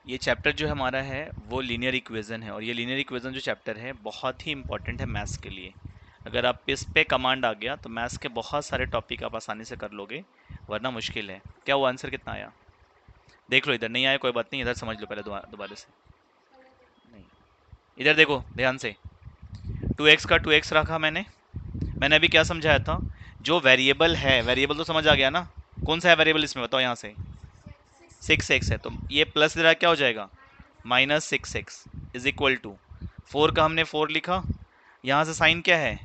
ये चैप्टर जो हमारा है वो लीनियर इक्वेशन है, और ये लीनियर इक्वेशन जो चैप्टर है बहुत ही इंपॉर्टेंट है मैथ्स के लिए। अगर आप इस पे कमांड आ गया तो मैथ्स के बहुत सारे टॉपिक आप आसानी से कर लोगे, वरना मुश्किल है। क्या वो आंसर कितना आया देख लो, इधर नहीं आया कोई बात नहीं, इधर समझ लो पहले दोबारा दोबारा से। नहीं, इधर देखो ध्यान से। 2x का 2x रखा मैंने। मैंने अभी क्या समझाया था, जो वेरिएबल है, वेरिएबल तो समझ आ गया ना, कौन सा है वेरिएबल इसमें बताओ, यहाँ से 6x है, तो ये प्लस इधर क्या हो जाएगा, -6x इज इक्वल टू 4 का हमने 4 लिखा, यहाँ से साइन क्या है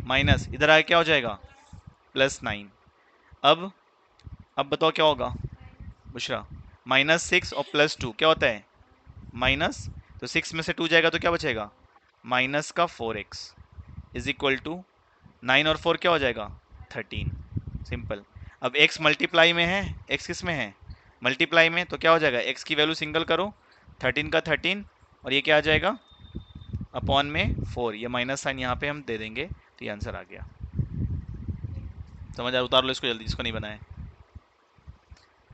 माइनस, इधर आके क्या हो जाएगा +9। अब बताओ क्या होगा बुशरा, -6 और +2 क्या होता है माइनस, तो 6 में से 2 जाएगा तो क्या बचेगा माइनस का 4x इज इक्वल टू 9 और 4 क्या हो जाएगा 13। सिंपल। अब x मल्टीप्लाई में है, x किस में है मल्टीप्लाई में, तो क्या हो जाएगा x की वैल्यू सिंगल करो, 13 का 13, और ये क्या आ जाएगा अपॉन में 4, ये माइनस साइन यहाँ पे हम दे देंगे, तो ये आंसर आ गया। समझ आ, उतार लो इसको जल्दी, इसको नहीं बनाए।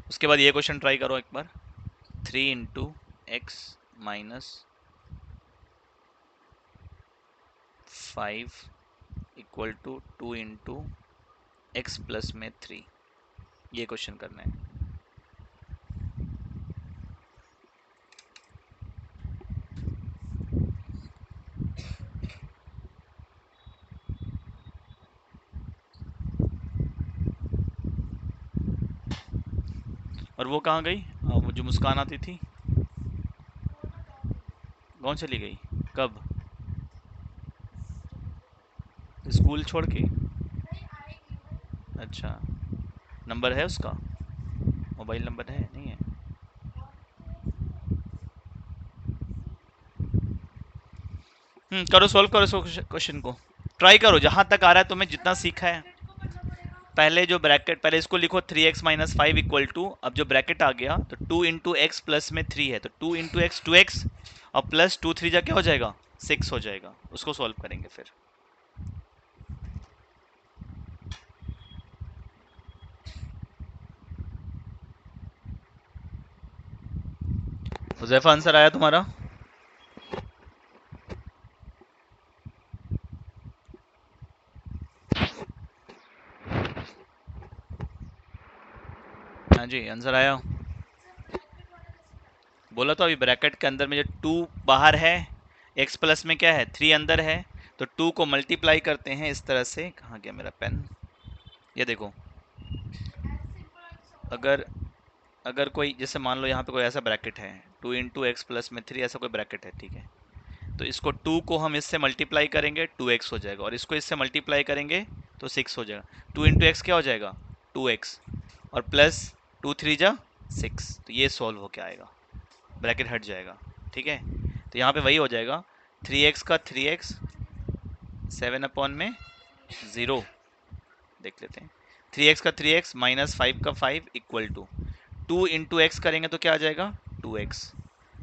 उसके बाद ये क्वेश्चन ट्राई करो एक बार, 3 into x minus 5 equal to 2 into x plus में 3, ये क्वेश्चन करना है। और वो कहाँ गई, वो जो मुस्कान आती थी, कौन चली गई, कब, स्कूल छोड़ के? अच्छा, नंबर है उसका, मोबाइल नंबर है नहीं है? करो, सॉल्व करो इस क्वेश्चन को, ट्राई करो जहां तक आ रहा है तुम्हें, जितना सीखा है। पहले जो ब्रैकेट, पहले इसको लिखो 3x माइनस 5 इक्वल टू, अब जो ब्रैकेट आ गया तो 2 इंटू एक्स प्लस में 3 है, तो 2 इंटू एक्स 2x, और प्लस 2 3 जा क्या हो जाएगा 6 हो जाएगा, उसको सॉल्व करेंगे फिर। हुजैफा आंसर आया तुम्हारा? हाँ जी आंसर आया। बोला तो अभी, ब्रैकेट के अंदर में जो 2 बाहर है, x प्लस में क्या है 3 अंदर है, तो 2 को मल्टीप्लाई करते हैं इस तरह से। कहाँ गया मेरा पेन, ये देखो। अगर अगर कोई जैसे मान लो यहाँ पे कोई ऐसा ब्रैकेट है, 2 इंटू एक्स प्लस में 3, ऐसा कोई ब्रैकेट है, ठीक है, तो इसको 2 को हम इससे मल्टीप्लाई करेंगे 2x हो जाएगा, और इसको इससे मल्टीप्लाई करेंगे तो 6 हो जाएगा। 2 इंटू एक्स क्या हो जाएगा 2x, और प्लस 2 3 जा 6, तो ये सॉल्व होके आएगा, ब्रैकेट हट जाएगा। ठीक है, तो यहाँ पे वही हो जाएगा, 3x का 3x 7 अपॉन में 0, देख लेते हैं। 3x का 3x माइनस 5 का 5 इक्वल टू 2 इंटू एक्स करेंगे तो क्या आ जाएगा 2x,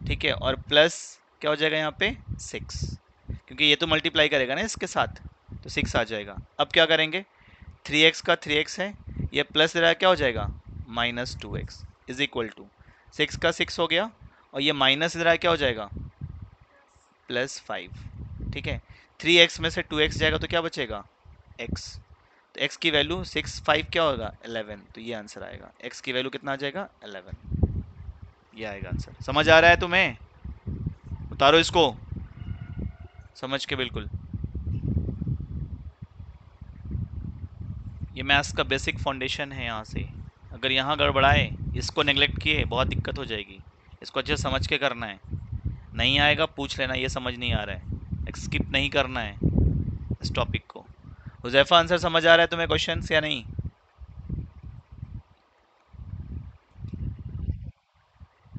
ठीक है, और प्लस क्या हो जाएगा यहाँ पे 6, क्योंकि ये तो मल्टीप्लाई करेगा ना इसके साथ, तो 6 आ जाएगा। अब क्या करेंगे, 3x का 3x है, ये प्लस रहा क्या हो जाएगा -2x इज इक्वल टू 6 का 6 हो गया, और ये माइनस रहा क्या हो जाएगा +5, ठीक है। 3x में से 2x जाएगा तो क्या बचेगा x, तो x की वैल्यू 6 5 क्या होगा 11, तो ये आंसर आएगा, x की वैल्यू कितना आ जाएगा 11, ये आएगा आंसर। समझ आ रहा है तुम्हें, उतारो इसको समझ के बिल्कुल। ये मैथ्स का बेसिक फाउंडेशन है, यहाँ से अगर यहाँ गड़बड़ाए, इसको नेग्लेक्ट किए, बहुत दिक्कत हो जाएगी। इसको अच्छे से समझ के करना है, नहीं आएगा पूछ लेना, ये समझ नहीं आ रहा है, स्किप नहीं करना है इस टॉपिक को। हुजैफा आंसर समझ आ रहा है तुम्हें क्वेश्चन या नहीं?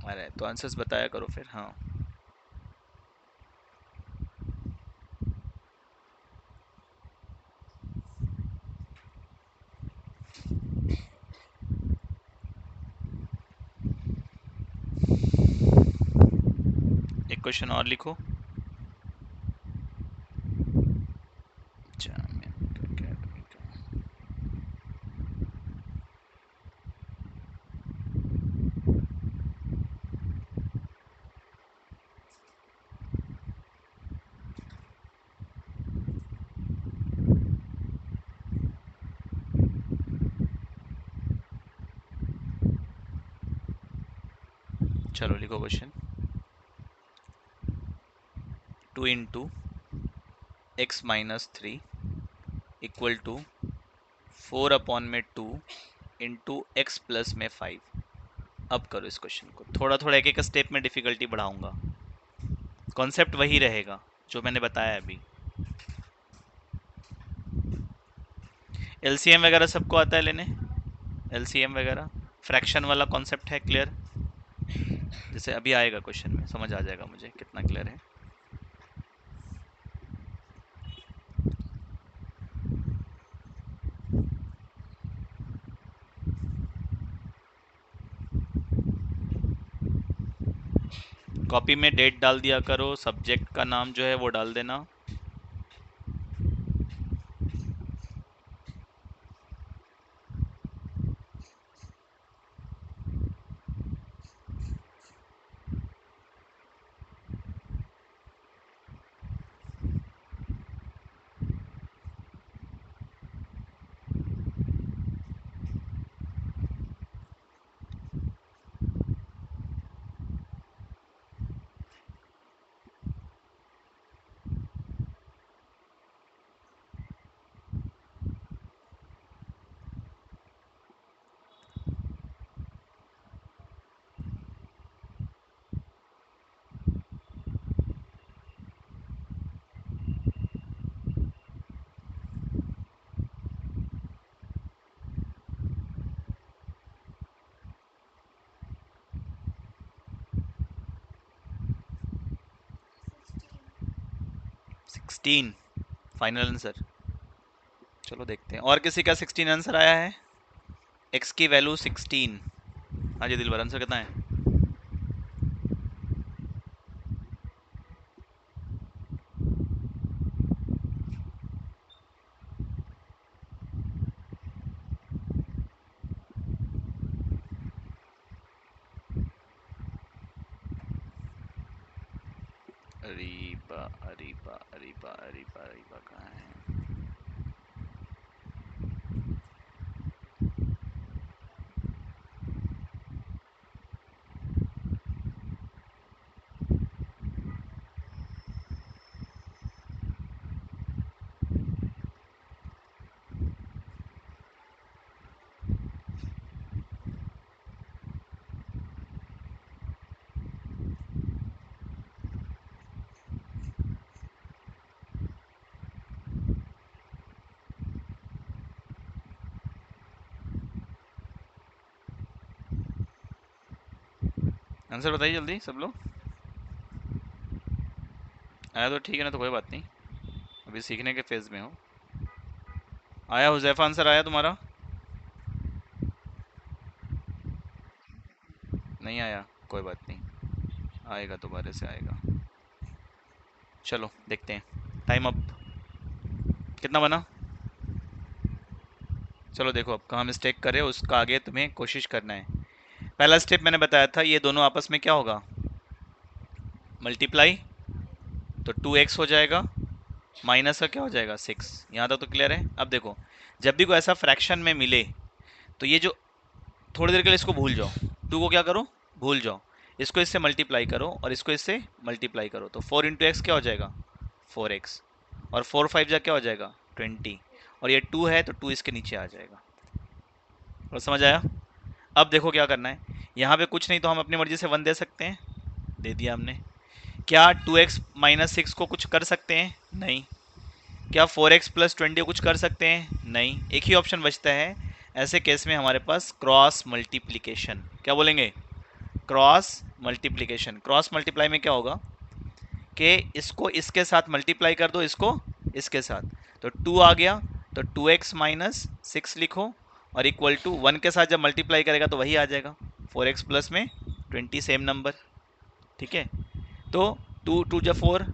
अरे तो आंसर्स बताया करो फिर। हाँ, एक क्वेश्चन और लिखो। चलो लिखो question. 2 into x minus 3 equal to 4 upon में 2 इंटू एक्स प्लस में 5। अब करो इस क्वेश्चन को, थोड़ा थोड़ा एक एक स्टेप में डिफिकल्टी बढ़ाऊंगा। कॉन्सेप्ट वही रहेगा जो मैंने बताया अभी। एलसीएम वगैरह सबको आता है लेने? एलसीएम वगैरह फ्रैक्शन वाला कॉन्सेप्ट है क्लियर? जैसे अभी आएगा क्वेश्चन में समझ आ जाएगा मुझे कितना क्लियर है। कॉपी में डेट डाल दिया करो, सब्जेक्ट का नाम जो है वो डाल देना। Sixteen final answer? चलो देखते हैं और किसी का 16 आंसर आया है। एक्स की वैल्यू 16। हाँ जी दिलबर, आंसर कितना है? अरीबा अरीबा अरीबा अरीबा अरीबा कहाँ है? आंसर बताइए जल्दी सब लोग। आया तो ठीक है ना, तो कोई बात नहीं, अभी सीखने के फेज में हो। आया हुजैफा, आंसर आया तुम्हारा? नहीं आया कोई बात नहीं, आएगा दोबारा से आएगा। चलो देखते हैं, टाइम अप। कितना बना? चलो देखो अब कहाँ मिस्टेक करे उसका आगे तुम्हें कोशिश करना है। पहला स्टेप मैंने बताया था, ये दोनों आपस में क्या होगा, मल्टीप्लाई। तो 2x हो जाएगा, माइनस का क्या हो जाएगा 6। यहाँ तक तो क्लियर है। अब देखो, जब भी कोई ऐसा फ्रैक्शन में मिले तो ये जो, थोड़ी देर के लिए इसको भूल जाओ, 2 को क्या करो, भूल जाओ, इसको इससे मल्टीप्लाई करो और इसको इससे मल्टीप्लाई करो, तो 4 इंटू एक्स क्या हो जाएगा 4x, और 4 5 जा क्या हो जाएगा 20, और ये 2 है तो 2 इसके नीचे आ जाएगा। और समझ आया? अब देखो क्या करना है, यहाँ पे कुछ नहीं तो हम अपनी मर्जी से 1 दे सकते हैं, दे दिया हमने। क्या 2x माइनस 6 को कुछ कर सकते हैं? नहीं। क्या 4x प्लस 20 को कुछ कर सकते हैं? नहीं। एक ही ऑप्शन बचता है, ऐसे केस में हमारे पास क्रॉस मल्टीप्लिकेशन। क्या बोलेंगे? Cross multiplication. क्रॉस मल्टीप्लाई में क्या होगा कि इसको इसके साथ मल्टीप्लाई कर दो, इसको इसके साथ, तो 2 आ गया, तो 2x माइनस 6 लिखो, और इक्वल टू 1 के साथ जब मल्टीप्लाई करेगा तो वही आ जाएगा 4x प्लस में 20, सेम नंबर। ठीक है, तो 2 2 जा 4,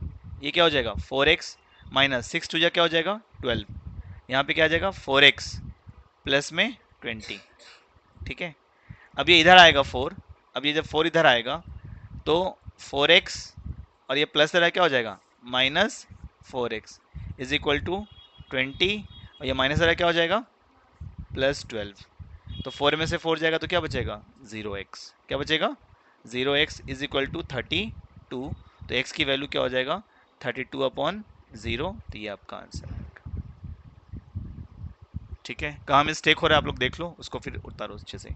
ये क्या हो जाएगा 4x माइनस 6 2 जा क्या हो जाएगा 12, यहाँ पे क्या आ जाएगा 4x प्लस में 20। ठीक है, अब ये इधर आएगा 4, अब ये जब 4 इधर आएगा तो 4x और ये प्लस इधर क्या हो जाएगा minus 4x is equal to 20, और ये माइनस इधर क्या हो जाएगा प्लस 12। तो 4 में से 4 जाएगा तो क्या बचेगा 0x, क्या बचेगा 0x इज इक्वल टू 32, तो x की वैल्यू क्या हो जाएगा 32/0, तो ये आपका आंसर है। ठीक है, कहाँ मिस्टेक हो रहा है आप लोग देख लो, उसको फिर उतारो अच्छे से।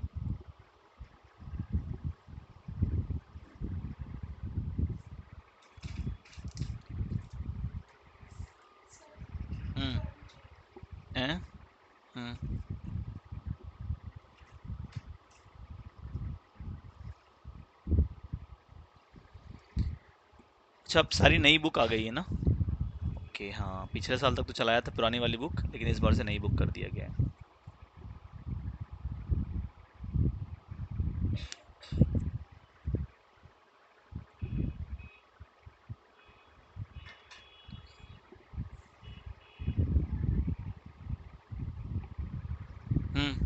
हम्म। हैं? हम्म। अच्छा, अब सारी नई बुक आ गई है ना? ओके, हाँ, पिछले साल तक तो चलाया था पुरानी वाली बुक, लेकिन इस बार से नई बुक कर दिया गया है।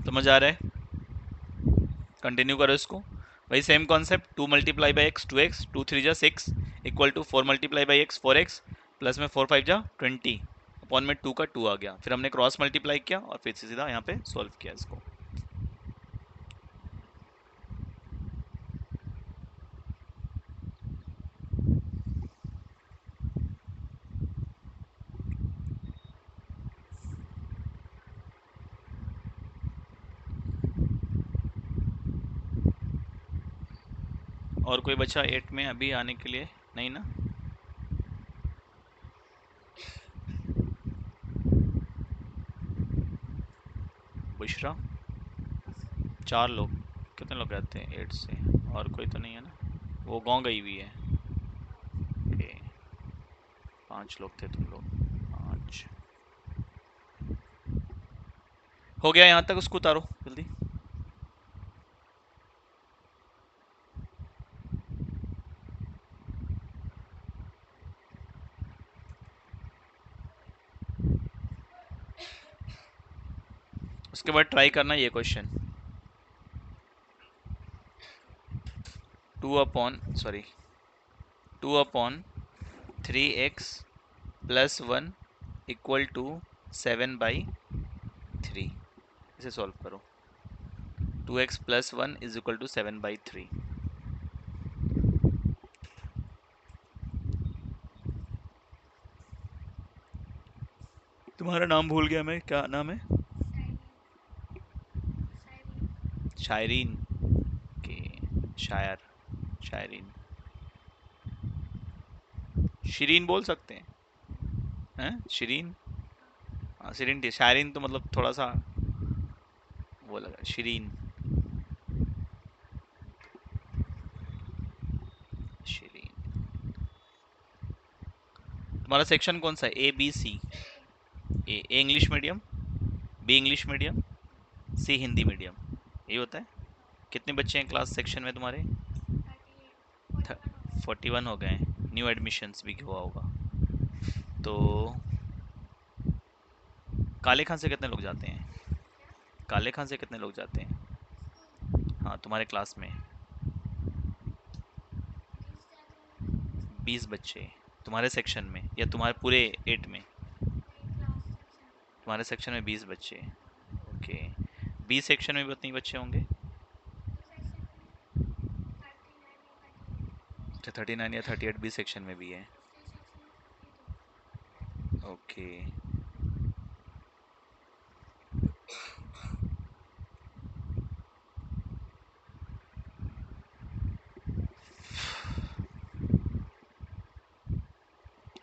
समझ आ रहा है? कंटिन्यू करो इसको। वही सेम कॉन्सेप्ट, 2 × x 2x, 2 3 जा 6 equal to 4 × x 4x, plus में 4 5 जा 20, अपॉन में 2 का 2 आ गया, फिर हमने क्रॉस मल्टीप्लाई किया और फिर सीधा यहाँ पे सॉल्व किया इसको। और कोई बच्चा 8 में अभी आने के लिए? नहीं ना? बुशरा? 4 लोग? कितने लोग रहते हैं 8 से? और कोई तो नहीं है ना? वो गाँव गई हुई है। ओके, 5 लोग थे तुम लोग। 5 हो गया यहाँ तक, उसको उतारो जल्दी। उसके बाद ट्राई करना ये question, 2/3x plus 1 equal to 7/3, इसे सॉल्व करो। 2x plus 1 is equal to 7/3। तुम्हारा नाम भूल गया मैं, क्या नाम है? शायरीन के? शायर, शायरीन, शिरीन बोल सकते हैं शिरीन? हाँ शिरीन थी, शायरीन तो मतलब थोड़ा सा वो लगा, शिरीन। शिरीन। तुम्हारा सेक्शन कौन सा है? A B C? A English medium, B English medium, C Hindi medium, ये होता है। कितने बच्चे हैं क्लास सेक्शन में तुम्हारे? 41 हो गए, न्यू एडमिशन्स भी हुआ होगा तो। काले खान से कितने लोग जाते हैं? काले खान से कितने लोग जाते हैं? हाँ तुम्हारे क्लास में 20 बच्चे तुम्हारे सेक्शन में, या तुम्हारे पूरे 8 में? तुम्हारे सेक्शन में 20 बच्चे, ओके। बी सेक्शन में भी उतने ही बच्चे होंगे? अच्छा, 39 या 38 बी सेक्शन में भी है, ओके।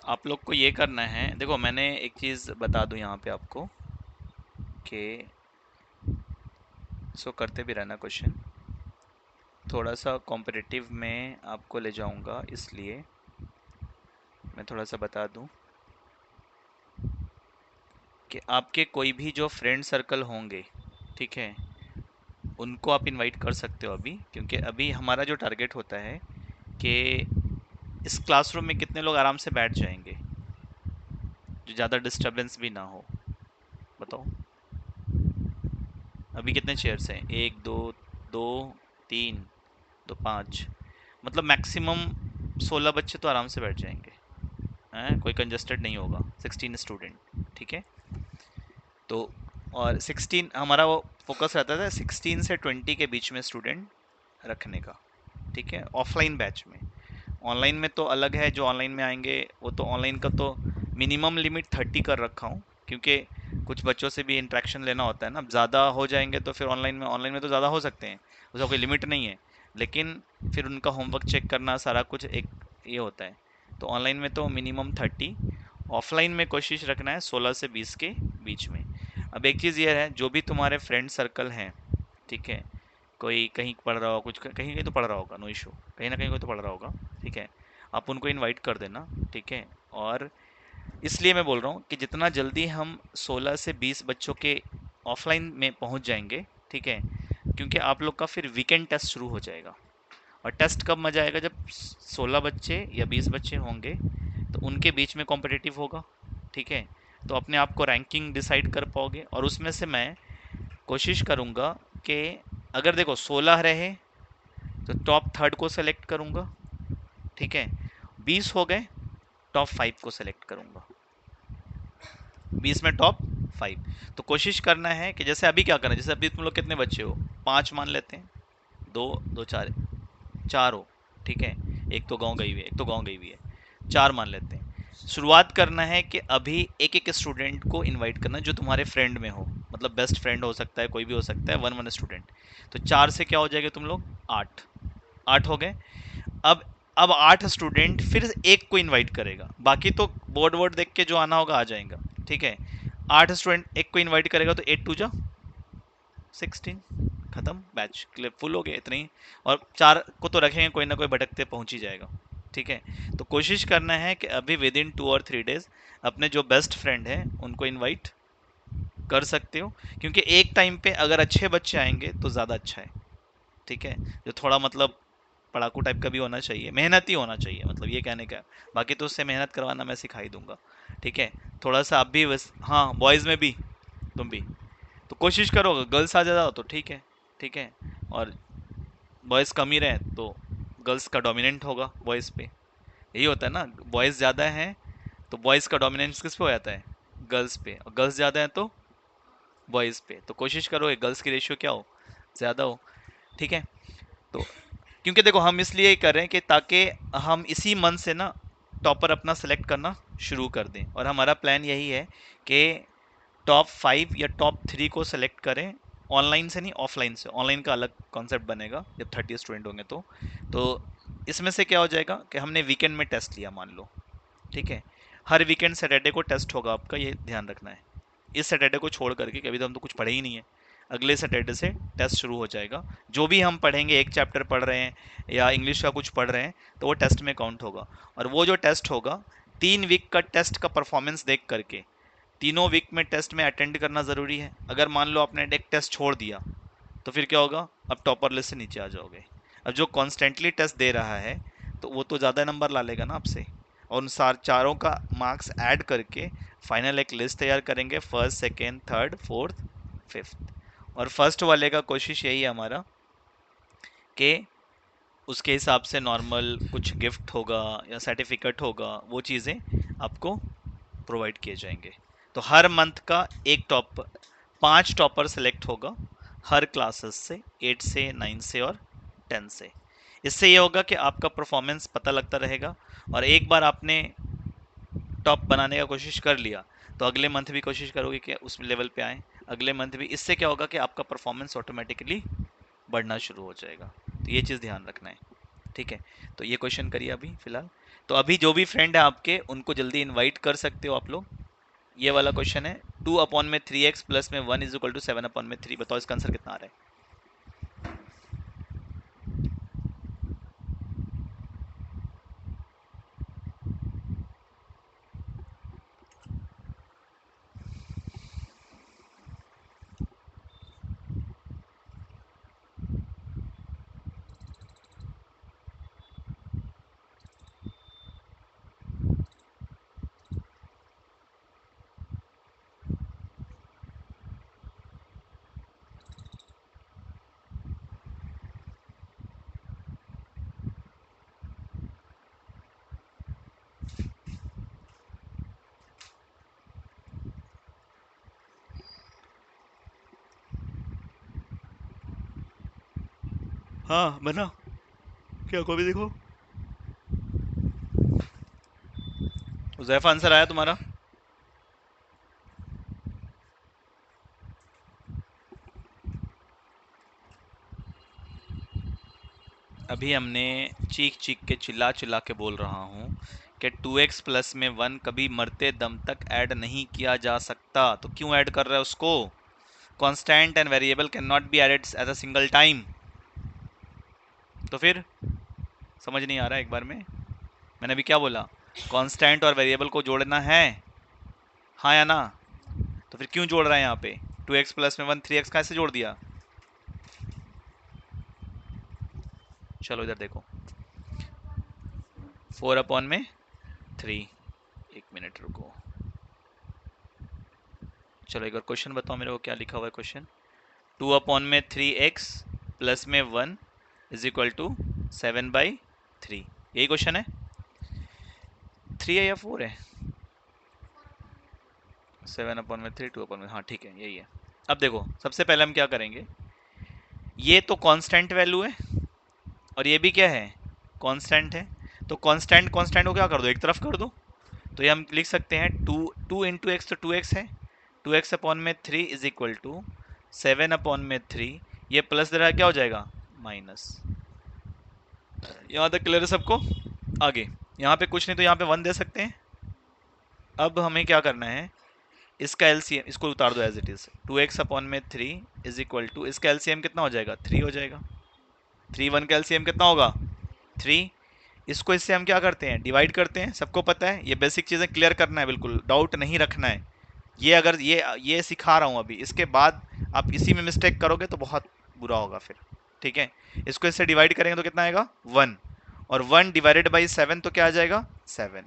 आप लोग को ये करना है, देखो मैंने एक चीज़ बता दूं यहाँ पे आपको कि इसको करते भी रहना क्वेश्चन, थोड़ा सा कॉम्पिटिटिव में आपको ले जाऊंगा, इसलिए मैं थोड़ा सा बता दूं कि आपके कोई भी जो फ्रेंड सर्कल होंगे, ठीक है, उनको आप इनवाइट कर सकते हो अभी, क्योंकि अभी हमारा जो टारगेट होता है कि इस क्लासरूम में कितने लोग आराम से बैठ जाएंगे, जो ज़्यादा डिस्टरबेंस भी ना हो। बताओ, अभी कितने चेयर्स हैं? 1 2 2 3 2 5, मतलब मैक्सिमम 16 बच्चे तो आराम से बैठ जाएंगे, हैं, कोई कंजस्टेड नहीं होगा, 16 स्टूडेंट, ठीक है। तो और 16 हमारा वो फोकस रहता था 16 से 20 के बीच में स्टूडेंट रखने का, ठीक है, ऑफलाइन बैच में। ऑनलाइन में तो अलग है, जो ऑनलाइन में आएंगे वो तो ऑनलाइन का तो मिनिमम लिमिट 30 कर रखा हूँ, क्योंकि कुछ बच्चों से भी इंटरेक्शन लेना होता है ना। ज़्यादा हो जाएंगे तो फिर ऑनलाइन में तो ज़्यादा हो सकते हैं, उसका कोई लिमिट नहीं है, लेकिन फिर उनका होमवर्क चेक करना सारा कुछ एक ये होता है। तो ऑनलाइन में तो मिनिमम 30, ऑफलाइन में कोशिश रखना है 16 से 20 के बीच में। अब एक चीज़ ये है, जो भी तुम्हारे फ्रेंड सर्कल हैं, ठीक है, कोई कहीं पढ़ रहा हो, कुछ कहीं कहीं तो पढ़ रहा होगा, नो इशू, कहीं ना कहीं कोई तो पढ़ रहा होगा, ठीक है, आप उनको इनवाइट कर देना, ठीक है। और इसलिए मैं बोल रहा हूँ कि जितना जल्दी हम 16 से 20 बच्चों के ऑफलाइन में पहुँच जाएंगे, ठीक है, क्योंकि आप लोग का फिर वीकेंड टेस्ट शुरू हो जाएगा। और टेस्ट कब मजा आएगा, जब 16 बच्चे या 20 बच्चे होंगे तो उनके बीच में कॉम्पिटिटिव होगा, ठीक है। तो अपने आप को रैंकिंग डिसाइड कर पाओगे, और उसमें से मैं कोशिश करूँगा कि अगर देखो 16 रहे तो टॉप थर्ड को सेलेक्ट करूँगा, ठीक है। 20 हो गए, टॉप 5 को सेलेक्ट करूँगा, 20 में टॉप 5। तो कोशिश करना है कि जैसे अभी क्या करना है, जैसे अभी तुम लोग कितने बच्चे हो, 5 मान लेते हैं, दो दो चार, 4 हो, ठीक है। एक तो गांव गई हुई है, एक तो गांव गई हुई है, 4 मान लेते हैं। शुरुआत करना है कि अभी एक एक स्टूडेंट को इनवाइट करना जो तुम्हारे फ्रेंड में हो, मतलब बेस्ट फ्रेंड हो सकता है, कोई भी हो सकता है, वन वन स्टूडेंट। तो 4 से क्या हो जाएगा तुम लोग, 8, 8 हो गए। अब 8 स्टूडेंट फिर एक को इनवाइट करेगा, बाकी तो बोर्ड वोर्ड देख के जो आना होगा आ जाएगा, ठीक है। 8 स्टूडेंट एक को इनवाइट करेगा तो 8 टू जा 16, खत्म, बैच क्लिप फुल हो गया, इतने ही। और 4 को तो रखेंगे, कोई ना कोई भटकते पहुंच ही जाएगा, ठीक है। तो कोशिश करना है कि अभी विद इन 2 और 3 डेज अपने जो बेस्ट फ्रेंड हैं उनको इनवाइट कर सकते हो, क्योंकि एक टाइम पे अगर अच्छे बच्चे आएंगे तो ज़्यादा अच्छा है, ठीक है। जो थोड़ा मतलब पढ़ाकू टाइप का भी होना चाहिए, मेहनती होना चाहिए, मतलब ये कहने का। बाकी तो उससे मेहनत करवाना मैं सिखा ही दूंगा, ठीक है। थोड़ा सा आप भी बस, हाँ बॉयज़ में भी, तुम भी तो कोशिश करो, गर्ल्स आ जाओ तो ठीक है, ठीक है। और बॉयज़ कम ही रहे तो गर्ल्स का डोमिनेंट होगा बॉयज़ पे, यही होता है ना। बॉयज़ ज़्यादा हैं तो बॉयज़ का डोमिनेंस किस पे हो जाता है, गर्ल्स पे, और गर्ल्स ज़्यादा हैं तो बॉयज़ पे। तो कोशिश करो एक गर्ल्स की रेशियो क्या हो, ज़्यादा हो, ठीक है। तो क्योंकि देखो हम इसलिए ही कर रहे हैं कि ताकि हम इसी मंथ से ना टॉपर अपना सेलेक्ट करना शुरू कर दें, और हमारा प्लान यही है कि टॉप 5 या टॉप 3 को सेलेक्ट करें, ऑनलाइन से नहीं, ऑफलाइन से। ऑनलाइन का अलग कॉन्सेप्ट बनेगा जब 30 स्टूडेंट होंगे तो इसमें से क्या हो जाएगा कि हमने वीकेंड में टेस्ट लिया मान लो, ठीक है। हर वीकेंड सैटरडे को टेस्ट होगा आपका, ये ध्यान रखना है। इस सैटरडे को छोड़ करके, कि अभी तो हम तो कुछ पढ़े ही नहीं है, अगले सैटरडे से टेस्ट शुरू हो जाएगा। जो भी हम पढ़ेंगे, एक चैप्टर पढ़ रहे हैं या इंग्लिश का कुछ पढ़ रहे हैं, तो वो टेस्ट में काउंट होगा। और वो जो टेस्ट होगा, 3 वीक का टेस्ट का परफॉर्मेंस देख करके, तीनों वीक में टेस्ट में अटेंड करना ज़रूरी है। अगर मान लो आपने एक टेस्ट छोड़ दिया तो फिर क्या होगा, अब टॉपर लिस्ट से नीचे आ जाओगे। अब जो कॉन्स्टेंटली टेस्ट दे रहा है तो वो तो ज़्यादा नंबर ला लेगा ना आपसे, और उन चारों का मार्क्स ऐड करके फाइनल एक लिस्ट तैयार करेंगे, first second third fourth fifth. और फर्स्ट वाले का कोशिश यही है हमारा कि उसके हिसाब से नॉर्मल कुछ गिफ्ट होगा या सर्टिफिकेट होगा, वो चीज़ें आपको प्रोवाइड किए जाएंगे। तो हर मंथ का एक टॉपर, 5 टॉपर सेलेक्ट होगा हर क्लासेस से, 8 से 9 से और 10 से। इससे ये होगा कि आपका परफॉर्मेंस पता लगता रहेगा, और एक बार आपने टॉप बनाने का कोशिश कर लिया तो अगले मंथ भी कोशिश करोगे कि उस लेवल पे आए, अगले मंथ भी। इससे क्या होगा कि आपका परफॉर्मेंस ऑटोमेटिकली बढ़ना शुरू हो जाएगा। तो ये चीज़ ध्यान रखना है, ठीक है। तो ये क्वेश्चन करिए अभी फिलहाल। तो अभी जो भी फ्रेंड है आपके उनको जल्दी इनवाइट कर सकते हो आप लोग। ये वाला क्वेश्चन है, 2/3x प्लस में 1 = 7/3, बताओ इसका आंसर कितना आ रहा है। हाँ बना, क्या को भी देखो। उज़ैफा आंसर आया तुम्हारा? अभी हमने चीख चीख के चिल्ला चिल्ला के बोल रहा हूँ कि 2x प्लस में 1 कभी मरते दम तक ऐड नहीं किया जा सकता, तो क्यों ऐड कर रहा है उसको? Constant and variable can not be added at a single time. तो फिर समझ नहीं आ रहा एक बार में? मैंने अभी क्या बोला? कांस्टेंट और वेरिएबल को जोड़ना है, हाँ या ना? तो फिर क्यों जोड़ रहा है यहाँ पे? 2x प्लस में 1 3x कैसे जोड़ दिया? चलो इधर देखो, 4 अपॉन में 3, एक मिनट रुको। चलो एक बार क्वेश्चन बताओ मेरे को, क्या लिखा हुआ है क्वेश्चन? 2 अपॉन में 3x प्लस में 1 इज इक्वल टू 7/3, यही क्वेश्चन है? 3 है या 4 है? 7 अपॉन में 3, 2 अपॉन में, हाँ ठीक है यही है। अब देखो, सबसे पहले हम क्या करेंगे, ये तो कांस्टेंट वैल्यू है और ये भी क्या है? कांस्टेंट है। तो कांस्टेंट कांस्टेंट को क्या कर दो, एक तरफ कर दो। तो ये हम लिख सकते हैं 2 इंटू एक्स, तो 2x है, 2x अपॉन में 3 इज इक्वल टू 7 अपॉन में 3, ये प्लस दे रहा है, क्या हो जाएगा? माइनस। यहाँ तक क्लियर है सबको? आगे यहाँ पे कुछ नहीं तो यहाँ पे 1 दे सकते हैं। अब हमें क्या करना है, इसका एलसीएम, इसको उतार दो as it is. 2x upon में 3 इज इक्वल टू, इसका एलसीएम कितना हो जाएगा? 3 हो जाएगा। 3 1 का एलसीएम कितना होगा? 3। इसको इससे हम क्या करते हैं? डिवाइड करते हैं, सबको पता है, ये बेसिक चीज़ें क्लियर करना है, बिल्कुल डाउट नहीं रखना है। ये अगर ये सिखा रहा हूँ अभी, इसके बाद आप इसी में मिस्टेक करोगे तो बहुत बुरा होगा फिर, ठीक है? इसको इससे डिवाइड करेंगे तो कितना आएगा? 1। और 1 डिवाइडेड बाई 7 तो क्या आ जाएगा? 7।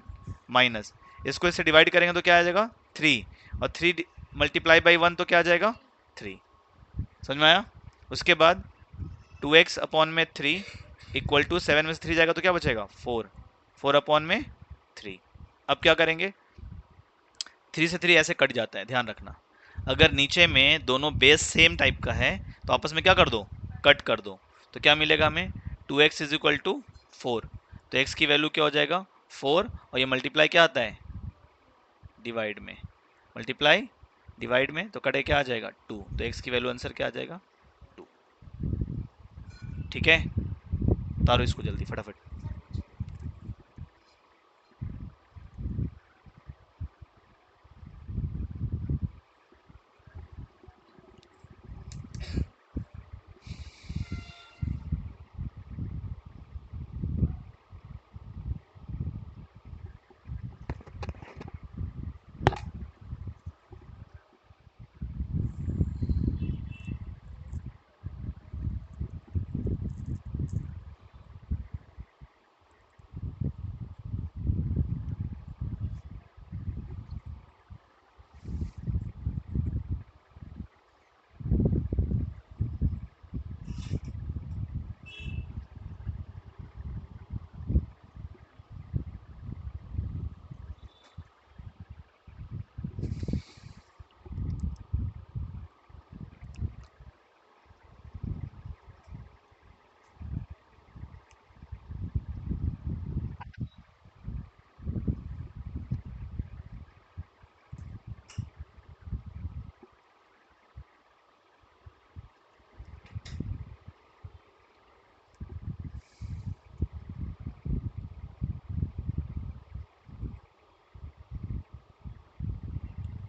माइनस, इसको इससे डिवाइड करेंगे तो क्या आ जाएगा? 3। और 3 मल्टीप्लाई बाई 1 तो क्या आ जाएगा? 3। समझ में आया? उसके बाद 2x अपॉन में 3 इक्वल टू 7 में से 3 जाएगा तो क्या बचेगा? 4। 4 अपॉन में 3। अब क्या करेंगे? 3 से 3 ऐसे कट जाता है, ध्यान रखना। अगर नीचे में दोनों बेस सेम टाइप का है तो आपस में क्या कर दो? कट कर दो। तो क्या मिलेगा हमें? 2x is equal to 4। तो x की वैल्यू क्या हो जाएगा? 4। और ये मल्टीप्लाई क्या आता है? डिवाइड में। मल्टीप्लाई डिवाइड में तो कटे क्या आ जाएगा? 2। तो x की वैल्यू आंसर क्या आ जाएगा? 2। ठीक है, उतारो इसको जल्दी फटाफट।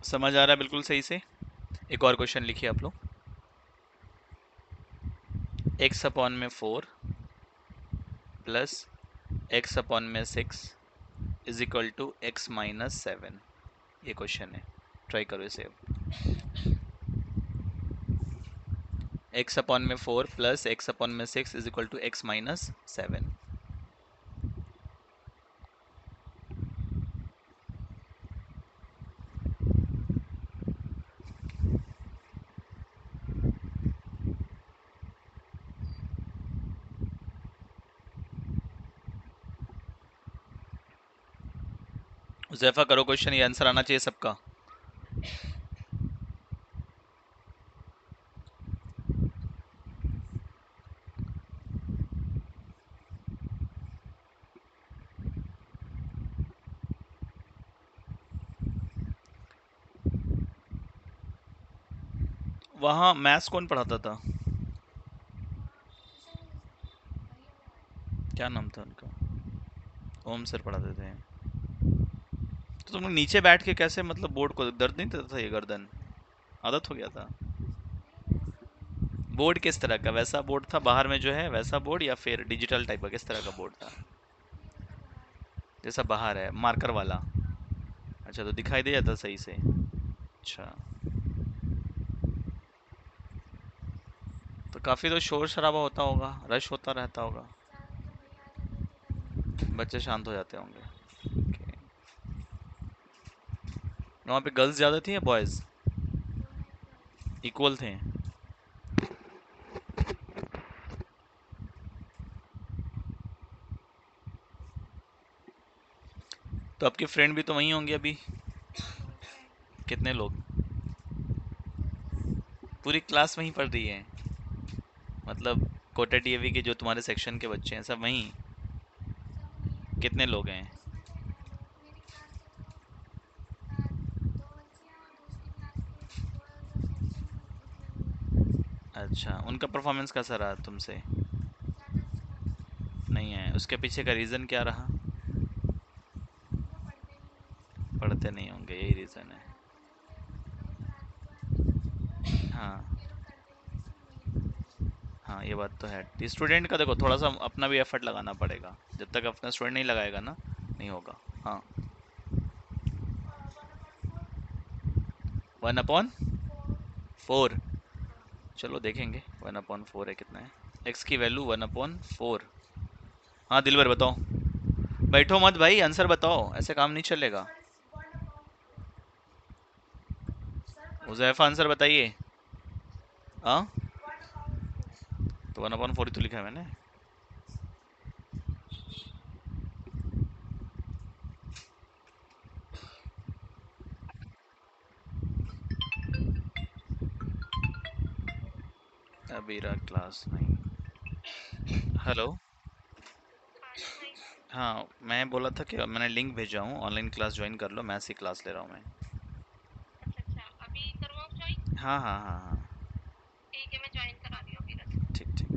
समझ आ रहा है बिल्कुल सही से? एक और क्वेश्चन लिखिए आप लोग। x अपॉन में 4 प्लस x अपॉन में 6 is equal to x minus 7, ये क्वेश्चन है। ट्राई करो इसे अब। x अपॉन में 4 प्लस x अपॉन में 6 is equal to x minus 7। Uzaifa करो क्वेश्चन, ये आंसर आना चाहिए सबका। वहाँ मैथ्स कौन पढ़ाता था? क्या नाम था उनका? ओम सर पढ़ाते थे। तो तुम लोग नीचे बैठ के कैसे, मतलब बोर्ड को दर्द नहीं देता था ये गर्दन? आदत हो गया था? बोर्ड किस तरह का, वैसा बोर्ड था बाहर में जो है वैसा बोर्ड, या फिर डिजिटल टाइप का, किस तरह का बोर्ड था? जैसा बाहर है मार्कर वाला? अच्छा, तो दिखाई दे जाता सही से? अच्छा। तो काफी तो शोर शराबा होता होगा, रश होता रहता होगा। बच्चे शांत हो जाते होंगे। Okay. वहाँ पे गर्ल्स ज्यादा थी या बॉयज? इक्वल थे? तो आपके फ्रेंड भी तो वहीं होंगे अभी? कितने लोग? पूरी क्लास वहीं पढ़ रही है? मतलब कोटा डीएवी के जो तुम्हारे सेक्शन के बच्चे हैं सब वहीं? कितने लोग हैं? अच्छा, उनका परफॉर्मेंस कैसा रहा तुमसे? नहीं है, उसके पीछे का रीज़न क्या रहा? पढ़ते नहीं होंगे, यही रीज़न है। हाँ। हाँ, ये बात तो है। स्टूडेंट का देखो थोड़ा सा अपना भी एफर्ट लगाना पड़ेगा, जब तक अपना स्टूडेंट नहीं लगाएगा ना, नहीं होगा। हाँ। 1/4? चलो देखेंगे 1/4 है कितना है। एक्स की वैल्यू 1/4। हाँ दिलबर बताओ। बैठो मत भाई, आंसर बताओ, ऐसे काम नहीं चलेगा। उज़ैफा आंसर बताइए। हाँ, तो 1/4 ही तो लिखा है मैंने। अभी रहा क्लास नहीं। हेलो। हाँ, मैं बोला था कि मैंने लिंक भेजा हूँ, ऑनलाइन क्लास ज्वाइन कर लो, मैथ्स की क्लास ले रहा हूँ मैं। हाँ हाँ हाँ हाँ। ठीक ठीक।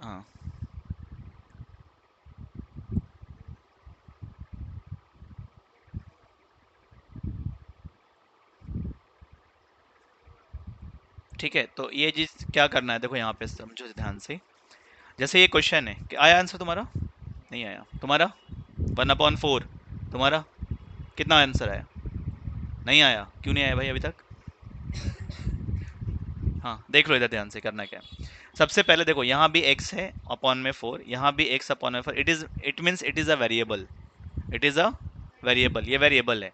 हाँ ठीक है, तो ये चीज क्या करना है, देखो यहाँ पे समझो ध्यान से। जैसे ये क्वेश्चन है कि आया आंसर तुम्हारा? नहीं आया तुम्हारा? 1/4। तुम्हारा? कितना आंसर आया? नहीं आया, क्यों नहीं आया भाई अभी तक? हाँ देख लो इधर ध्यान से, करना क्या है। सबसे पहले देखो, यहाँ भी x है अपॉन में 4, यहाँ भी x अपॉन में 4। It means it is a variable. It is a variable, ये वेरिएबल है।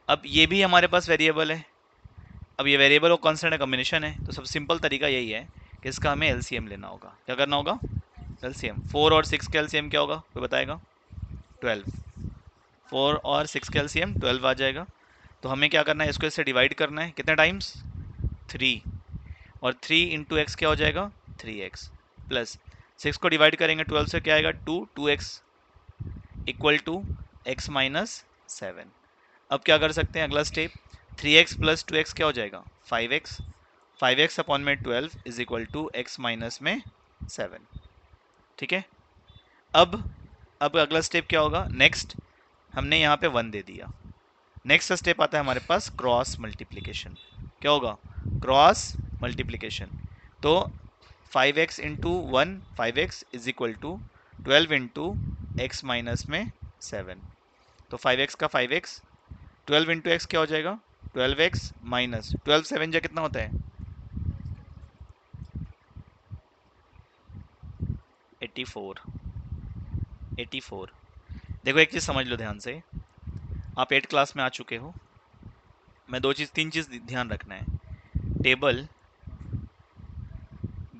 अब ये भी हमारे पास वेरिएबल है। अब ये वेरिएबल और कांस्टेंट का कॉम्बिनेशन है, तो सब सिंपल तरीका यही है कि इसका हमें एलसीएम लेना होगा। क्या करना होगा? एलसीएम। 4 और 6 का एलसीएम क्या होगा, कोई बताएगा? 12। 4 और 6 का एलसीएम 12 आ जाएगा। तो हमें क्या करना है, इसको इससे डिवाइड करना है, कितने टाइम्स? 3। और 3 × x क्या हो जाएगा? 3x। प्लस 6 को डिवाइड करेंगे 12 से, क्या आएगा? 2x equal to x-7। अब क्या कर सकते हैं अगला स्टेप? 3x प्लस 2x क्या हो जाएगा? 5x। 5x अपॉन में 12 इज इक्वल टू x-7। ठीक है। अब अब अगला स्टेप क्या होगा नेक्स्ट? हमने यहाँ पे 1 दे दिया। नेक्स्ट स्टेप आता है हमारे पास क्रॉस मल्टीप्लीकेशन। क्या होगा? Cross multiplication. तो 5x into 1 5x is equal to 12 into x minus में 7। तो 5x का 5x, 12 इंटू एक्स क्या हो जाएगा? 12x माइनस 12 7 जा कितना होता है? 84। 84। देखो एक चीज़ समझ लो ध्यान से, आप 8 क्लास में आ चुके हो। मैं दो चीज़ तीन चीज़ ध्यान रखना है। टेबल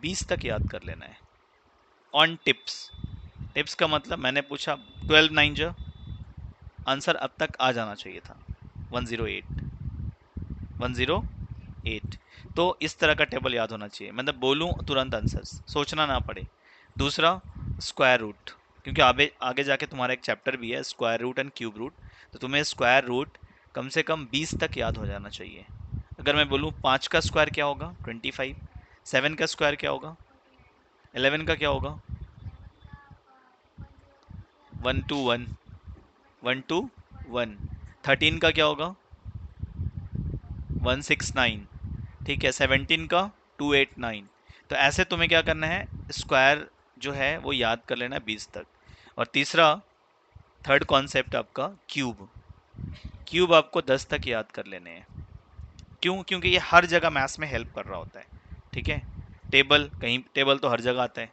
20 तक याद कर लेना है ऑन टिप्स। टिप्स का मतलब मैंने पूछा 12 9 जा, आंसर अब तक आ जाना चाहिए था। 108। 108। तो इस तरह का टेबल याद होना चाहिए, मतलब बोलूं तुरंत आंसर, सोचना ना पड़े। दूसरा, स्क्वायर रूट, क्योंकि आगे आगे जाके तुम्हारा एक चैप्टर भी है square root and cube root. तो तुम्हें स्क्वायर रूट कम से कम 20 तक याद हो जाना चाहिए। अगर मैं बोलूँ 5 का स्क्वायर क्या होगा 25, 7 का स्क्वायर क्या होगा, 11 का क्या होगा 121, 121, 13 का क्या होगा 169, ठीक है, 17 का 289। तो ऐसे तुम्हें क्या करना है, स्क्वायर जो है वो याद कर लेना 20 तक। और तीसरा, थर्ड कॉन्सेप्ट आपका क्यूब। क्यूब आपको 10 तक याद कर लेने हैं। क्यों? क्योंकि ये हर जगह मैथ्स में हेल्प कर रहा होता है, ठीक है। टेबल, कहीं टेबल तो हर जगह आता है,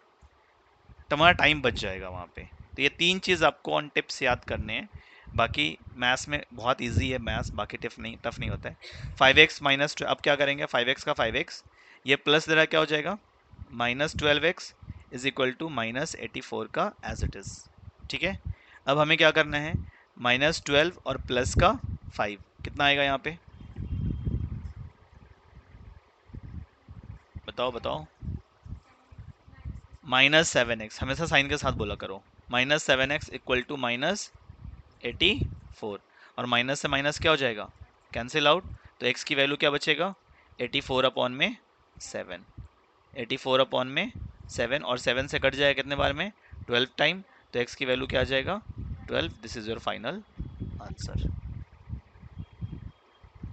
तुम्हारा टाइम बच जाएगा वहाँ पे। तो ये तीन चीज़ आपको ऑन टिप्स याद करने हैं। बाकी मैथ्स में बहुत इजी है मैथ्स, बाकी टफ नहीं होता है। 5x माइनस, अब क्या करेंगे, 5x का 5x, ये प्लस जरा क्या हो जाएगा -12x इज इक्वल टू -84 का एज इट इज, ठीक है। अब हमें क्या करना है, -12 और प्लस का 5 कितना आएगा यहाँ पे, बताओ बताओ। -7x, हमेशा साइन के साथ बोला करो। -7x इक्वल टू -84, और माइनस से माइनस क्या हो जाएगा, कैंसिल आउट। तो x की वैल्यू क्या बचेगा, 84 अपॉन में 7, 84 अपॉन में 7, और 7 से कट जाएगा कितने बार में, 12 टाइम। तो x की वैल्यू क्या आ जाएगा 12। This is your final answer,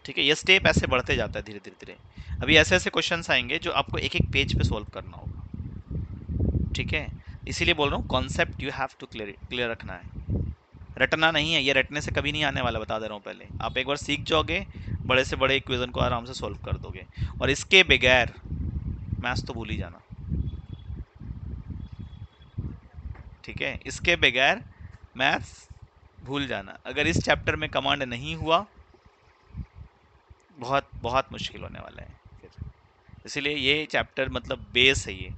ठीक है। ये स्टेप ऐसे बढ़ते जाता है धीरे धीरे धीरे। अभी ऐसे ऐसे क्वेश्चंस आएंगे जो आपको एक एक पेज पे सॉल्व करना होगा, ठीक है। इसीलिए बोल रहा हूँ concept you have to clear रखना है, रटना नहीं है। ये रटने से कभी नहीं आने वाला, बता दे रहा हूँ पहले। आप एक बार सीख जाओगे, बड़े से बड़े इक्वेशन को आराम से सॉल्व कर दोगे। और इसके बगैर मैथ्स तो भूल ही जाना, ठीक है। इसके बगैर मैथ्स भूल जाना। अगर इस चैप्टर में कमांड नहीं हुआ, बहुत बहुत मुश्किल होने वाला है फिर। इसीलिए ये चैप्टर मतलब बेस है ये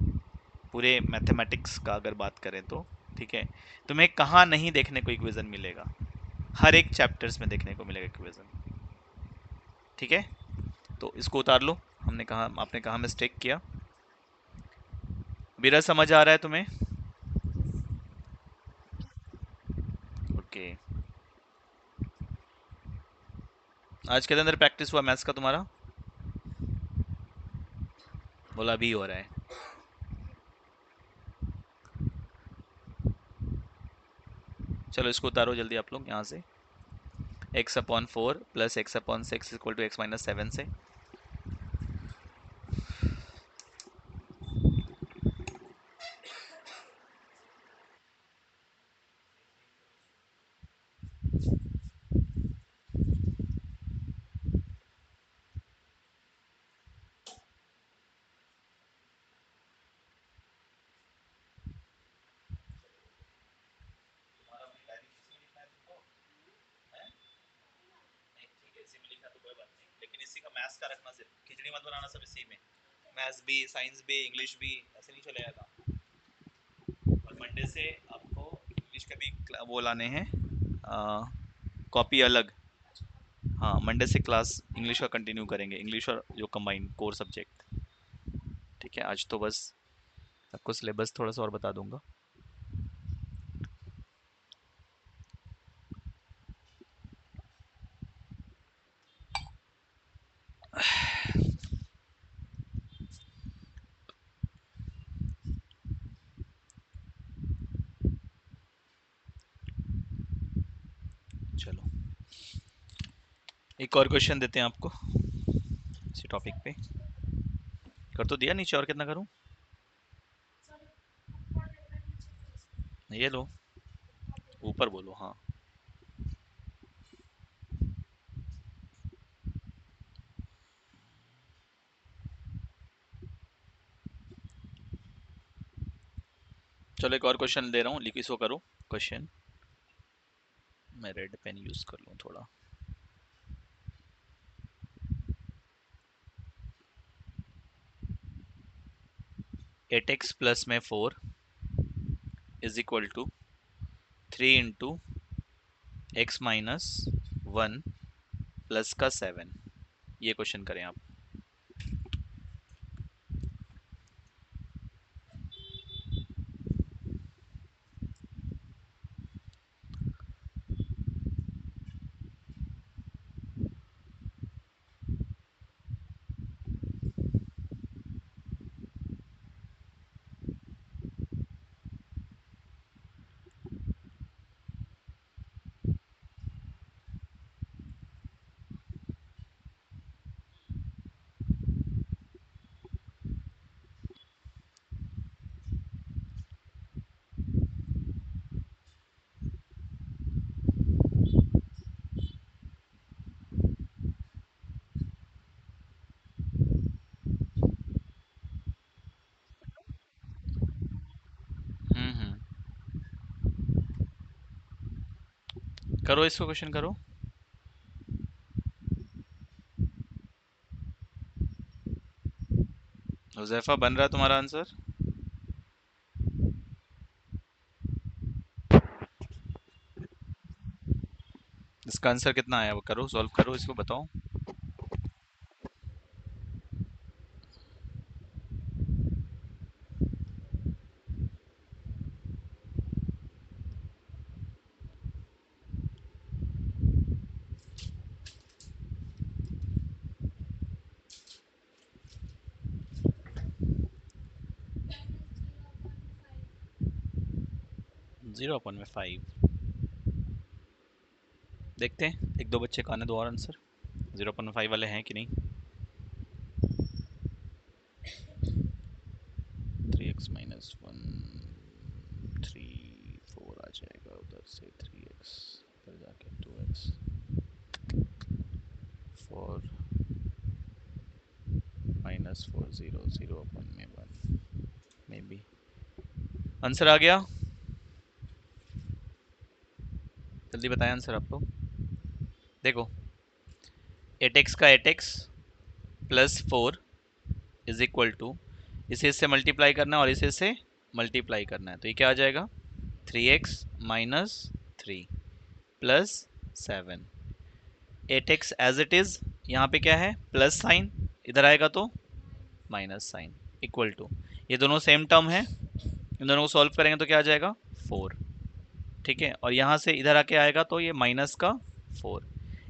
पूरे मैथमेटिक्स का, अगर बात करें तो, ठीक है। तुम्हें कहाँ नहीं देखने को इक्वेशन मिलेगा, हर एक चैप्टर्स में देखने को मिलेगा इक्वेशन, ठीक है। तो इसको उतार लो, हमने कहा, आपने कहा मिस्टेक किया। मेरा समझ आ रहा है तुम्हें? ओके। आज कितने अंदर प्रैक्टिस हुआ मैथ्स का तुम्हारा? बोला अभी हो रहा है। चलो इसको उतारो जल्दी आप लोग यहाँ से। x/4 plus x/6 equal to x-7 से। लेकिन इसी का मैथ्स का रखना, सिर्फ खिचड़ी मत बनाना सब इसी में। मैथ्स भी, साइंस भी, इंग्लिश भी, ऐसे नहीं चलेगा काम। और मंडे से आपको इंग्लिश का भी वो लाने हैं, कॉपी अलग। हाँ, मंडे से क्लास इंग्लिश का कंटिन्यू करेंगे, इंग्लिश और जो कंबाइंड कोर सब्जेक्ट, ठीक है। आज तो बस आपको सिलेबस थोड़ा सा और बता दूंगा। चलो एक और क्वेश्चन देते हैं आपको इसी टॉपिक पे। कर तो दिया नीचे, और कितना करूं, ये लो, ऊपर बोलो, हाँ। चलो एक और क्वेश्चन दे रहा हूँ, लिखो, इसको करो क्वेश्चन। मैं रेड पेन यूज कर लूँ थोड़ा। 8x प्लस में 4 is equal to 3 into x minus 1 plus का 7, ये क्वेश्चन करें आप। करो इसको, क्वेश्चन करो। हुजैफा बन रहा है तुम्हारा आंसर? इसका आंसर कितना आया वो करो, सॉल्व करो इसको, बताओ। 0/5। देखते हैं एक दो बच्चे का आने दो और आंसर, 0/5 वाले हैं कि नहीं। 3x-1 3 4 आ जाएगा उधर से, 3x फिर जाके 2x 4 -4 0 0/1 मे बी। आंसर आ गया, जल्दी बताएं आंसर आप लोग। देखो 8x का 8x plus 4 is equal to, इसे इससे मल्टीप्लाई करना है और इसे इससे मल्टीप्लाई करना है, तो ये क्या आ जाएगा 3x minus 3 plus 7। 8x as it is, यहाँ पे क्या है प्लस साइन, इधर आएगा तो माइनस साइन, इक्वल टू, ये दोनों सेम टर्म है, इन दोनों को सॉल्व करेंगे तो क्या आ जाएगा 4। ठीक है, और यहाँ से इधर आके आएगा तो ये माइनस का 4।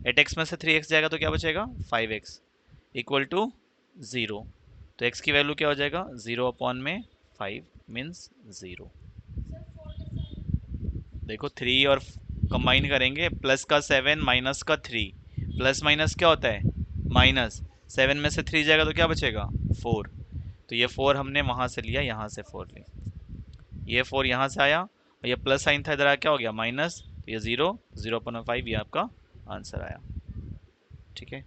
8x में से 3x जाएगा तो क्या बचेगा 5x इक्वल टू 0। तो x की वैल्यू क्या हो जाएगा 0/5 मीन्स 0। देखो 3 और कंबाइन करेंगे, प्लस का 7 माइनस का 3, प्लस माइनस क्या होता है माइनस, 7 में से 3 जाएगा तो क्या बचेगा 4। तो ये 4 हमने वहां से लिया, यहाँ से 4 ली, ये 4 यहाँ से आया और ये प्लस साइन था, इधर आ क्या हो गया माइनस, तो ये 0 0/5 ये आपका आंसर आया। ठीक है,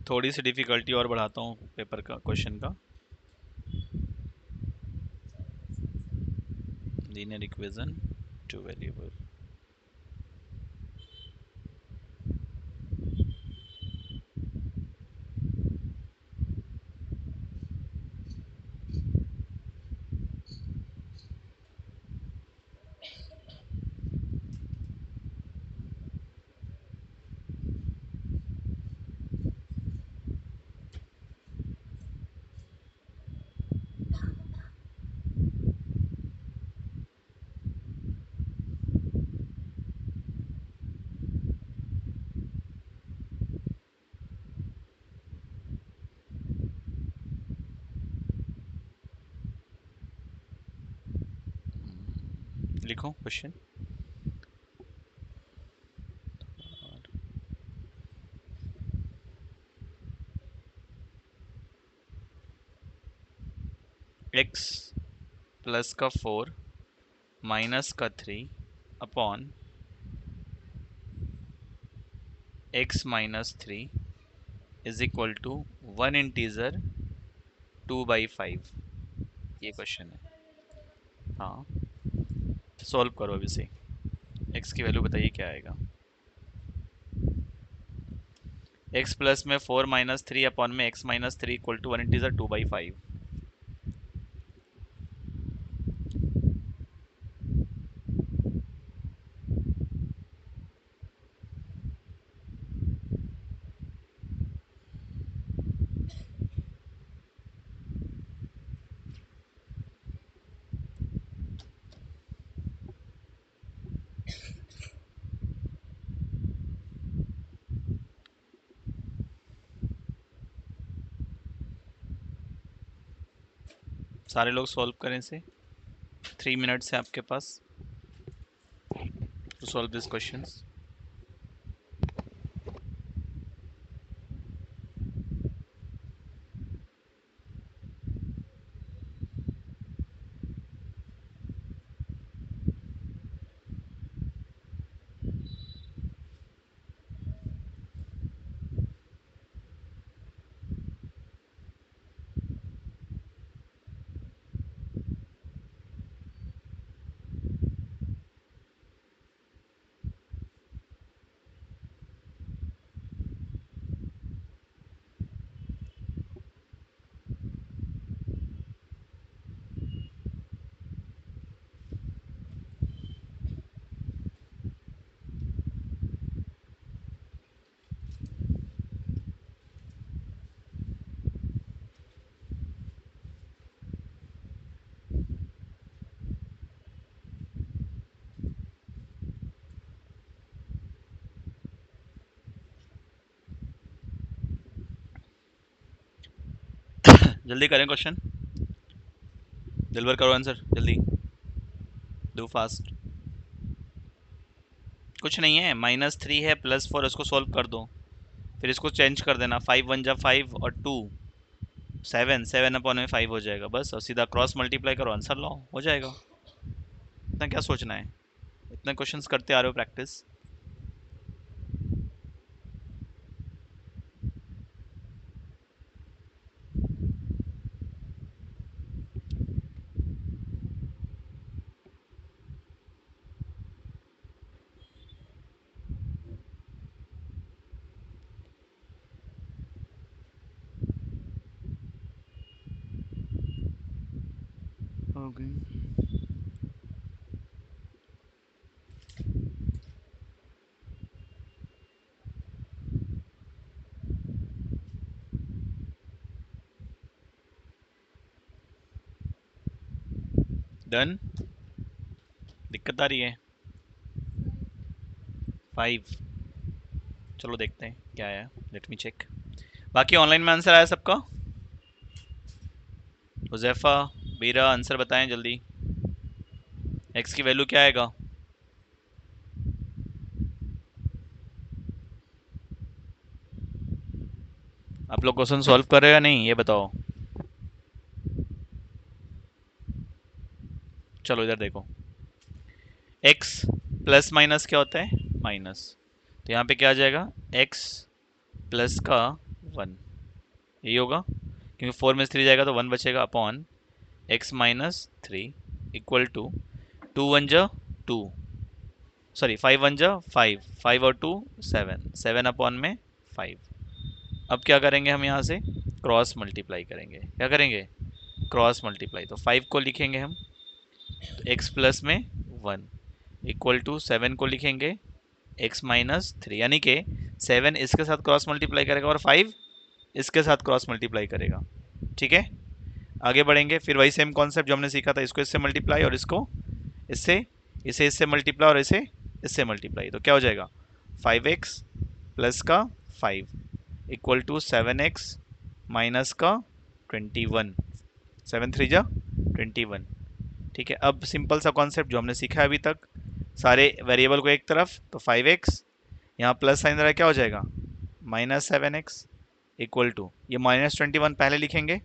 थोड़ी सी डिफिकल्टी और बढ़ाता हूँ पेपर का, क्वेश्चन का। Linear equation, two variable. लिखो क्वेश्चन। x प्लस का 4 माइनस का 3 upon x minus 3 is equal to 1 integer 2/5, ये क्वेश्चन है। हाँ, सॉल्व करो अभी से, x की वैल्यू बताइए क्या आएगा। x प्लस में 4 माइनस 3 अपॉन में x minus 3 equal to 1 integer 2/5। सारे लोग सॉल्व करें इसे, 3 मिनट्स है आपके पास टू सॉल्व दिस क्वेश्चंस। जल्दी करें क्वेश्चन, दिलवर करो आंसर जल्दी, डू फास्ट। कुछ नहीं है, -3 है, +4, इसको सोल्व कर दो, फिर इसको चेंज कर देना, 5 1 जा 5 और 2 7, 7/5 हो जाएगा बस, और सीधा क्रॉस मल्टीप्लाई करो, आंसर लाओ, हो जाएगा। इतना क्या सोचना है, इतने क्वेश्चंस करते आ रहे हो प्रैक्टिस। हो गई डन। दिक्कत आ रही है 5, चलो देखते हैं क्या आया, लेट मी चेक। बाकी ऑनलाइन में आंसर आया सबका? हुजैफा, बीरा, आंसर बताएं जल्दी। एक्स की वैल्यू क्या आएगा? आप लोग क्वेश्चन सॉल्व कर रहे हो या नहीं, ये बताओ। चलो इधर देखो, एक्स प्लस माइनस क्या होता है? माइनस। तो यहाँ पे क्या आ जाएगा? एक्स प्लस का 1, यही होगा, क्योंकि 4 में से 3 जाएगा तो 1 बचेगा, अपॉन x-3 इक्वल टू 2 1 जा 2, सॉरी 5 1 जा 5, 5 और 2 7, 7 अपॉन में 5। अब क्या करेंगे हम यहाँ से? क्रॉस मल्टीप्लाई करेंगे। क्या करेंगे? Cross multiply. तो 5 को लिखेंगे हम, तो x प्लस में 1 इक्वल टू 7 को लिखेंगे x-3, यानी कि 7 इसके साथ क्रॉस मल्टीप्लाई करेगा और 5 इसके साथ क्रॉस मल्टीप्लाई करेगा। ठीक है, आगे बढ़ेंगे, फिर वही सेम कॉन्सेप्ट जो हमने सीखा था, इसको इससे मल्टीप्लाई और इसको इससे, इसे इससे मल्टीप्लाई और इसे इससे मल्टीप्लाई, तो क्या हो जाएगा? 5x प्लस का 5 इक्वल टू 7x माइनस का 21, 7 3 जा 21। ठीक है, अब सिंपल सा कॉन्सेप्ट जो हमने सीखा है अभी तक, सारे वेरिएबल को एक तरफ, तो 5x, यहाँ प्लस साइन रहा है, क्या हो जाएगा? -7x इक्वल टू, ये -21 पहले लिखेंगे,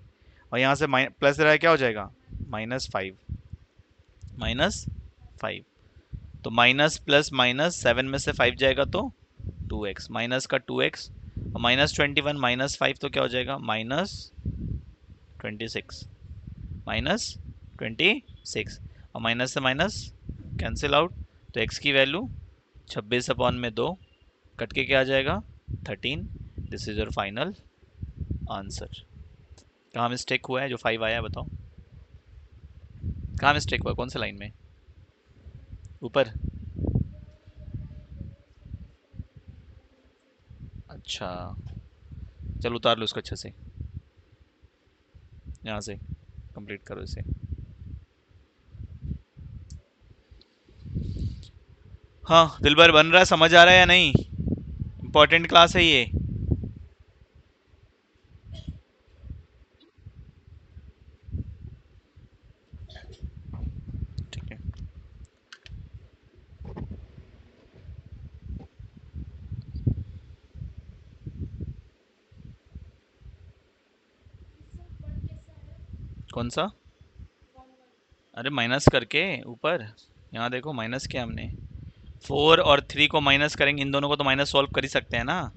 और यहाँ से प्लस रहा है, क्या हो जाएगा? -5, -5। तो माइनस प्लस माइनस 7 में से 5 जाएगा तो 2x, माइनस का 2x, और -21 -5 तो क्या हो जाएगा? -26, -26, और माइनस से माइनस कैंसिल आउट, तो x की वैल्यू 26/2 कट के क्या आ जाएगा? 13। This is your final answer. कहाँ मिस्टेक हुआ है जो 5 आया है, बताओ कहाँ मिस्टेक हुआ, कौन सा लाइन में? ऊपर? अच्छा, चलो उतार लो इसको अच्छे से, यहाँ से कंप्लीट करो इसे। हाँ दिलबर, बन रहा है, समझ आ रहा है या नहीं? इंपॉर्टेंट क्लास है ये। ठीक है, कौन सा? अरे माइनस करके ऊपर, यहाँ देखो माइनस किया हमने, 4 और 3 को माइनस करेंगे, इन दोनों को तो माइनस सॉल्व कर ही सकते हैं ना,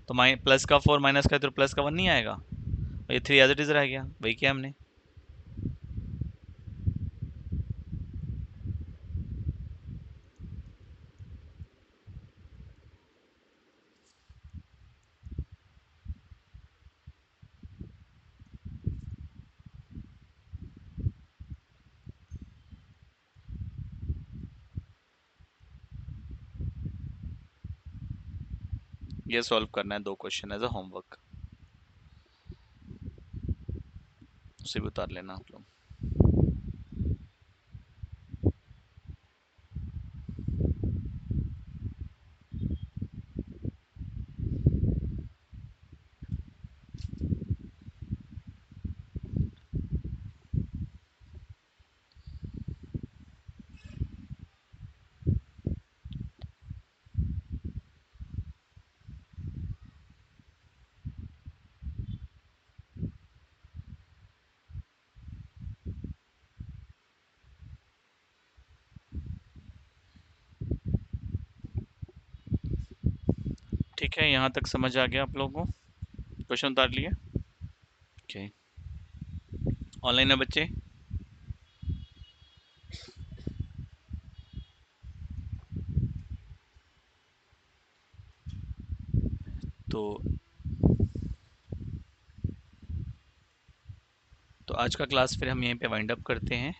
तो प्लस का 4 माइनस का तो प्लस का 1 नहीं आएगा, और ये 3 एज इट इज रह गया, वही किया हमने। ये सॉल्व करना है 2 क्वेश्चन एज अ होमवर्क, उसे भी उतार लेना आप लोग। ठीक है, यहाँ तक समझ आ गया आप लोगों को? क्वेश्चन उतार लिए? ओके। ऑनलाइन है बच्चे? तो आज का क्लास फिर हम यहीं पे वाइंड अप करते हैं।